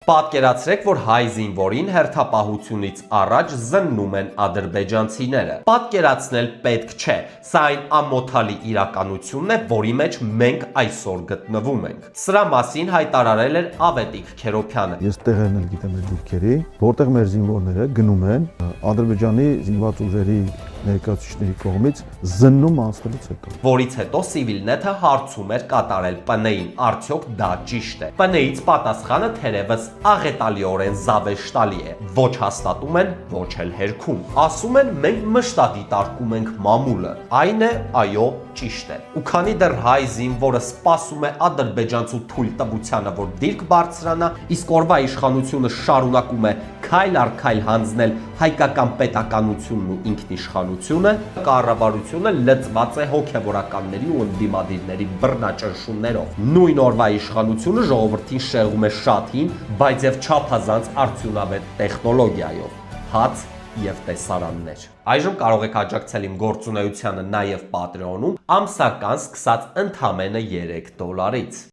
Պատկերացրեք, որ հայ զինվորին հերթապահությունից առաջ զննում են ադրբեջանցիները։ Պատկերացնել պետք չէ, սա այն ամոթալի իրականությունն է, որի մեջ մենք այսօր գտնվում ենք։ Սրա մասին հայտարարել էր Ավետիք Քերոբյանը։ Ես տեղերն էլ գիտեմ այդ դեպքերի, որտեղ մեր զինվորները գնում են Ադրբեջանի զինված ուժերի ներկայացուցիչների կողմից զննում անցնելուց հետո։ Որից հետո Civilnet-ը հարցում էր կատարել ՊՆ-ին, արդյոք դա ճիշտ է։ ՊՆ-ից պատասխանը թերևս աղետալիորեն զավեշտալի է։ Ոչ հաստատում են, ոչ էլ հերքում։ Ասում են մենք մշտադիտարկում ենք մամուլը։ Այն է, այո, ճիշտ է։ Ու քանի դեռ հայ զինվորը սպասում է ադրբեջանցու թույլտվությանը, որ դիրք բարձրանա, իսկ օրվա իշխանությունը շարունակում է քայլ առ քայլ հանձնել հայկական պետականությունն ու ինքնիշխանությունը, կառավարությունը լծված է հոգևորականների ու ընդդիմադիրների բռնաճնշումներով։ Նույն օրվա իշխանությունը ժողովրդին շեղում է շատ հին, բայց եւ չափազանց արդյունավետ տեխնոլոգիայով՝ հաց եւ տեսարաններ։ Այժմ կարող եք աջակցել իմ գործունեությանը նաեւ Patreon-ում, ամսական սկսած ընդամենը $3-ից։